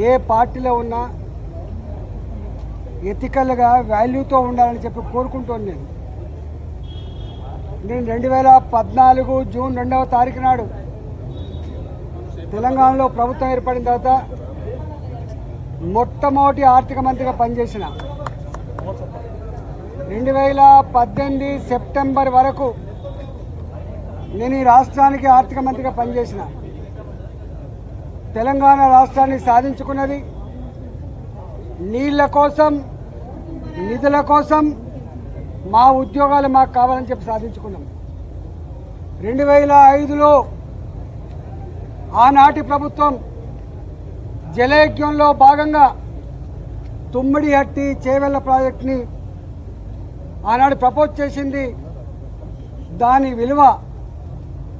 ఏ పార్టీలో ఉన్నా ఎథికల్గా వాల్యూతో ఉండాలని చెప్పి కోరుకుంటాను. నేను 2014 జూన్ 2వ తారీఖు నాడు తెలంగాణలో ప్రభుత్వం ఏర్పడిన తర్వాత మొట్టమొదటి ఆర్థిక మంత్రిగా పనిచేసిన. 2018 సెప్టెంబర్ వరకు నేను ఈ రాష్ట్రానికి ఆర్థిక మంత్రిగా పనిచేసిన. తెలంగాణ రాష్ట్రాన్ని సాధించుకున్నది నీళ్ల కోసం, నిధుల కోసం, మా ఉద్యోగాలు మాకు కావాలని చెప్పి సాధించుకున్నాం. 2005లో ఆనాటి ప్రభుత్వం జలయజ్ఞంలో భాగంగా తుమ్మిడిహట్టి చేవెళ్ల ప్రాజెక్టుని ఆనాడు ప్రపోజ్ చేసింది. దాని విలువ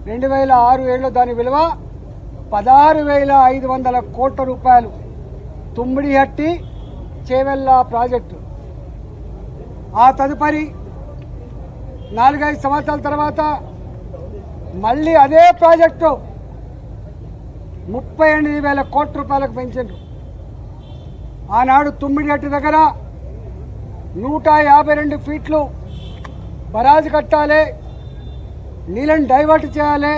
2006-7లో దాని విలువ 16,500 కోట్ల రూపాయలు. తుమ్మిడిహట్టి చేవెళ్ల ప్రాజెక్టు. ఆ తదుపరి 4-5 సంవత్సరాల తర్వాత మళ్ళీ అదే ప్రాజెక్టు 38,000 కోట్ల రూపాయలకు పెంచారు. ఆనాడు తుమ్మిడిహట్టి దగ్గర 152 ఫీట్లు బరాజు కట్టాలి, నీళ్ళని డైవర్ట్ చేయాలి,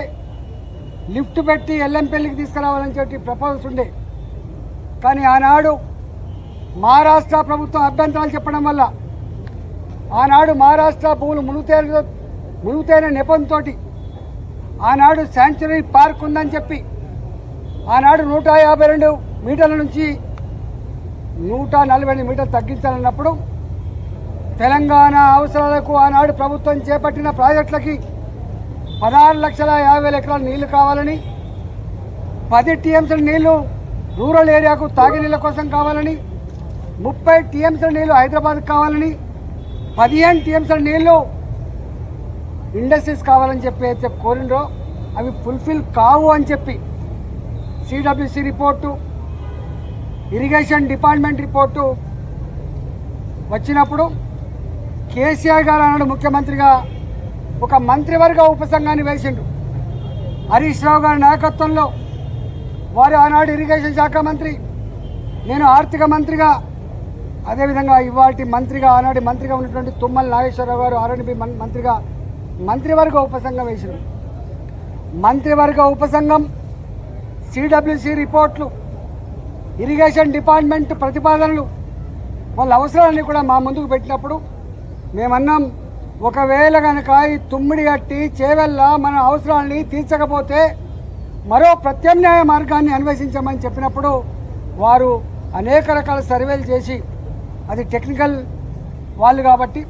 లిఫ్ట్ పెట్టి ఎల్లంపల్లికి తీసుకురావాలని చెప్పి ప్రపోజల్స్ ఉండే. కానీ ఆనాడు మహారాష్ట్ర ప్రభుత్వం అభ్యంతరాలు చెప్పడం వల్ల ఆనాడు మహారాష్ట్ర భూములు మునుగుతైన నెపంతో ఆనాడు శాంక్చురీ పార్క్ ఉందని చెప్పి ఆనాడు 152 మీటర్ల నుంచి 148 మీటర్లు తగ్గించాలన్నప్పుడు తెలంగాణ అవసరాలకు ఆనాడు ప్రభుత్వం చేపట్టిన ప్రాజెక్టులకి 16,50,000 ఎకరాల నీళ్లు కావాలని, 10 టీఎంసీల నీళ్లు రూరల్ ఏరియాకు తాగునీళ్ళ కోసం కావాలని, 30 టీఎంసీల నీళ్లు హైదరాబాద్కి కావాలని, 15 టీఎంసీల నీళ్లు ఇండస్ట్రీస్ కావాలని చెప్పి అయితే కోరిండ్రో అవి ఫుల్ఫిల్ కావు అని చెప్పి CWC report, irrigation department report వచ్చినప్పుడు కేసీఆర్ గారు ఆనాడు ముఖ్యమంత్రిగా ఒక మంత్రివర్గ ఉపసంఘాన్ని వేసిండు. హరీష్ రావు గారి నాయకత్వంలో వారు ఆనాడు ఇరిగేషన్ శాఖ మంత్రి, నేను ఆర్థిక మంత్రిగా, అదేవిధంగా ఇవాటి మంత్రిగా ఆనాడు మంత్రిగా ఉన్నటువంటి తుమ్మల నాగేశ్వరరావు గారు ఆర్ఎండ్బి మంత్రిగా మంత్రివర్గ ఉపసంఘం వేసిండు. మంత్రివర్గ ఉపసంఘం సిడబ్ల్యూసి రిపోర్ట్లు, ఇరిగేషన్ డిపార్ట్మెంట్ ప్రతిపాదనలు, వాళ్ళ అవసరాలన్నీ కూడా మా ముందుకు పెట్టినప్పుడు మేమన్నాం, ఒకవేళ కనుక ఈ తుమ్మిడిహట్టి చేవెళ్ళ మన అవసరాలని తీర్చకపోతే మరో ప్రత్యామ్నాయ మార్గాన్ని అన్వేషించమని చెప్పినప్పుడు వారు అనేక రకాల సర్వేలు చేసి, అది టెక్నికల్ వాళ్ళు కాబట్టి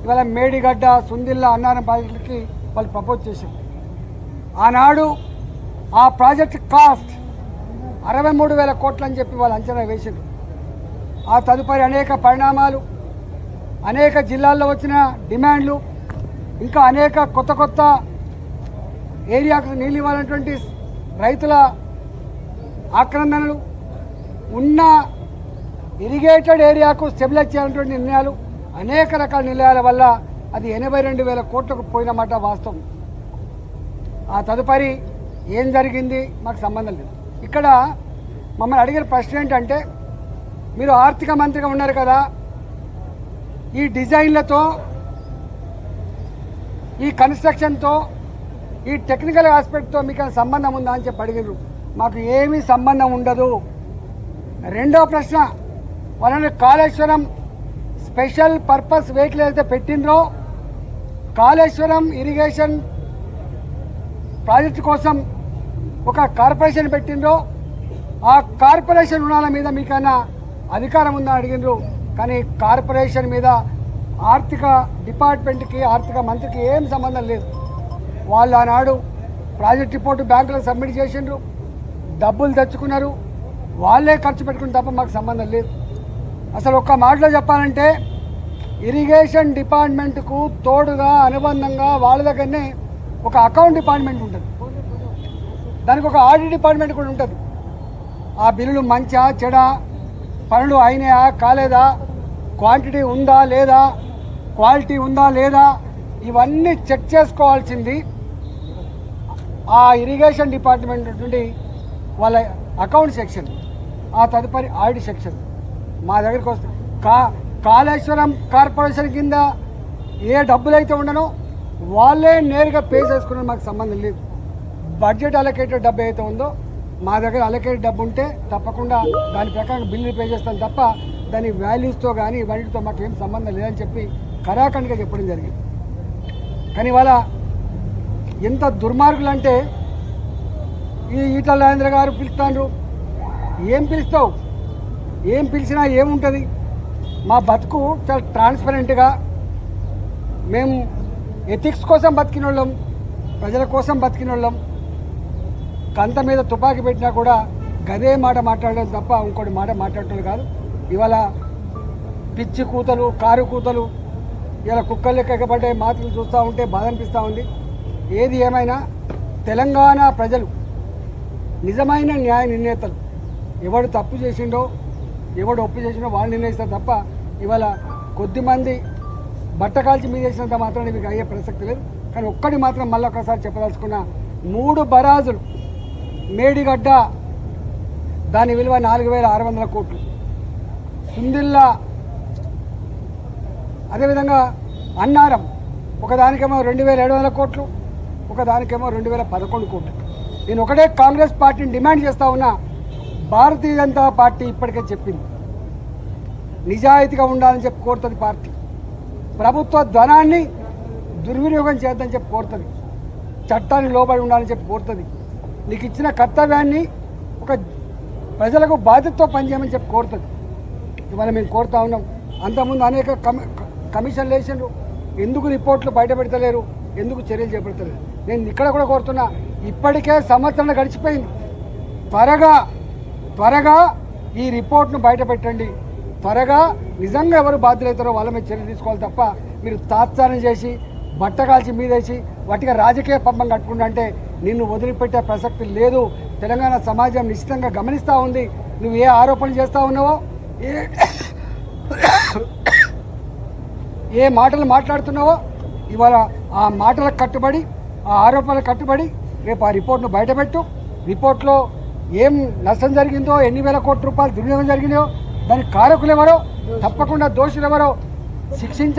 ఇవాళ మేడిగడ్డ, సుందిల్ల, అన్నారం ప్రాజెక్టులకి వాళ్ళు ప్రపోజ్ చేశారు. ఆనాడు ఆ ప్రాజెక్ట్ కాస్ట్ 63,000 కోట్లు అని చెప్పి వాళ్ళు అంచనా వేశారు. ఆ తదుపరి అనేక పరిణామాలు, అనేక జిల్లాల్లో వచ్చిన డిమాండ్లు, ఇంకా అనేక కొత్త ఏరియాకు నీళ్ళు ఇవ్వాలన్నటువంటి రైతుల ఆక్రందనలు, ఉన్న ఇరిగేటెడ్ ఏరియాకు స్టెబిలైజ్ చేయాలన్నటువంటి నిర్ణయాలు, అనేక రకాల నిర్ణయాల వల్ల అది 82,000 కోట్లకు పోయినమాట వాస్తవం. ఆ తదుపరి ఏం జరిగింది మాకు సంబంధం లేదు. ఇక్కడ మమ్మల్ని అడిగిన ప్రశ్న ఏంటంటే, మీరు ఆర్థిక మంత్రిగా ఉన్నారు కదా, ఈ డిజైన్లతో, ఈ కన్స్ట్రక్షన్తో, ఈ టెక్నికల్ ఆస్పెక్ట్తో మీకు సంబంధం ఉందా అని చెప్పి అడిగారు. మాకు ఏమీ సంబంధం ఉండదు. రెండో ప్రశ్న, వాళ్ళని కాళేశ్వరం స్పెషల్ పర్పస్ వెహికల్ అయితే పెట్టిండ్రో, కాళేశ్వరం ఇరిగేషన్ ప్రాజెక్టు కోసం ఒక కార్పొరేషన్ పెట్టిండ్రో, ఆ కార్పొరేషన్ రుణాల మీద మీకన్నా అధికారం ఉందని అడిగినారు. కానీ కార్పొరేషన్ మీద ఆర్థిక డిపార్ట్మెంట్కి, ఆర్థిక మంత్రికి ఏం సంబంధం లేదు. వాళ్ళు ఆనాడు ప్రాజెక్ట్ రిపోర్టు బ్యాంకులకు సబ్మిట్ చేసిండ్రు, డబ్బులు తెచ్చుకున్నారు, వాళ్ళే ఖర్చు పెట్టుకుని తప్ప మాకు సంబంధం లేదు. అసలు ఒక్క మాటలో చెప్పాలంటే ఇరిగేషన్ డిపార్ట్మెంట్కు తోడుగా అనుబంధంగా వాళ్ళ దగ్గరనే ఒక అకౌంట్ డిపార్ట్మెంట్ ఉంటుంది, దానికి ఒక ఆడిట్ డిపార్ట్మెంట్ కూడా ఉంటుంది. ఆ బిల్లులు మంచా చెడా, పనులు అయినాయా కాలేదా, క్వాంటిటీ ఉందా లేదా, క్వాలిటీ ఉందా లేదా, ఇవన్నీ చెక్ చేసుకోవాల్సింది ఆ ఇరిగేషన్ డిపార్ట్మెంట్ నుండి వాళ్ళ అకౌంట్ సెక్షన్. ఆ తదుపరి ఆడిట్ సెక్షన్ మా దగ్గరికి వస్తుంది. కాళేశ్వరం కార్పొరేషన్ కింద ఏ డబ్బులు అయితే ఉండనో వాళ్ళే నేరుగా పే చేసుకునే మాకు సంబంధం లేదు. బడ్జెట్ అలొకేటెడ్ డబ్బు అయితే ఉందో మా దగ్గర అలొకేటెడ్ డబ్బు ఉంటే తప్పకుండా దాని ప్రకారం బిల్లులు పే చేస్తాం తప్ప దాని వాల్యూస్తో కానీ వాటితో మాకు ఏం సంబంధం లేదని చెప్పి కరాఖండిగా చెప్పడం జరిగింది. కానీ ఇవాళ ఎంత దుర్మార్గులు అంటే ఈ ఈటల రాజేంద్ర గారు పిలుస్తాండ్రు. ఏం పిలుస్తావు? ఏం పిలిచినా ఏముంటుంది? మా బతుకు చాలా ట్రాన్స్పరెంట్గా మేము ఎథిక్స్ కోసం బతికిన వాళ్ళం, ప్రజల కోసం బతికిన వాళ్ళం. కంత మీద తుపాకీ పెట్టినా కూడా గదే మాట మాట్లాడడం తప్ప ఇంకోటి మాట మాట్లాడటం కాదు. ఇవాళ పిచ్చి కూతలు, కారు కూతలు, ఇలా కుక్కలు ఎక్కబడ్డే మాటలు చూస్తూ ఉంటే బాధ అనిపిస్తూ ఉంది. ఏది ఏమైనా తెలంగాణ ప్రజలు నిజమైన న్యాయ నిర్ణేతలు. ఎవడు తప్పు చేసిండో ఎవడు ఒప్పు చేసిండో వాళ్ళు నిర్ణయిస్తారు తప్ప ఇవాళ కొద్దిమంది బట్టకాల్చి మీద చేసినంత మాత్రం మీకు అయ్యే ప్రసక్తి లేదు. కానీ ఒక్కటి మాత్రం మళ్ళీ ఒకసారి చెప్పదలుచుకున్న 3 బరాజులు మేడిగడ్డ దాని విలువ 4,600 కోట్లు, సుందిల్లా అదేవిధంగా అన్నారం ఒకదానికేమో 2,700 కోట్లు, ఒకదానికేమో 2,011 కోట్లు. నేను ఒకటే కాంగ్రెస్ పార్టీని డిమాండ్ చేస్తూ ఉన్నా. భారతీయ జనతా పార్టీ ఇప్పటికే చెప్పింది నిజాయితీగా ఉండాలని చెప్పి కోరుతుంది. పార్టీ ప్రభుత్వ ధనాన్ని దుర్వినియోగం చేద్దని చెప్పి కోరుతుంది. చట్టాన్ని లోబడి ఉండాలని చెప్పి కోరుతుంది. నీకు ఇచ్చిన కర్తవ్యాన్ని ఒక ప్రజలకు బాధ్యతతో పనిచేయమని చెప్పి కోరుతుంది. ఇవాళ మేము కోరుతా ఉన్నాం. అంతకుముందు అనేక కమిషన్లు వేసిండ్రు. ఎందుకు రిపోర్ట్లు బయటపెడతలేరు? ఎందుకు చర్యలు చేపడతలేరు? నేను ఇక్కడ కూడా కోరుతున్నా. ఇప్పటికే సంవత్సరం గడిచిపోయింది. త్వరగా ఈ రిపోర్ట్ను బయటపెట్టండి. త్వరగా నిజంగా ఎవరు బాధ్యులవుతారో వాళ్ళ మీద చర్యలు తీసుకోవాలి తప్ప మీరు తాత్సారం చేసి బట్టకాల్చి మీదేసి వాటిగా రాజకీయ పంపం కట్టుకుంటా అంటే నిన్ను వదిలిపెట్టే ప్రసక్తి లేదు. తెలంగాణ సమాజం నిశ్చితంగా గమనిస్తూ ఉంది. నువ్వు ఏ ఆరోపణలు చేస్తూ ఉన్నావో, ఏ మాటలు మాట్లాడుతున్నావో ఇవాళ ఆ మాటలకు కట్టుబడి, ఆ ఆరోపణలకు కట్టుబడి రేపు ఆ రిపోర్ట్ను బయటపెట్టు. రిపోర్ట్లో ఏం నష్టం జరిగిందో, ఎన్ని వేల కోట్ల రూపాయలు దుర్వినియోగం జరిగినాయో, దానికి కారకులు ఎవరో, తప్పకుండా దోషులు ఎవరో శిక్షించ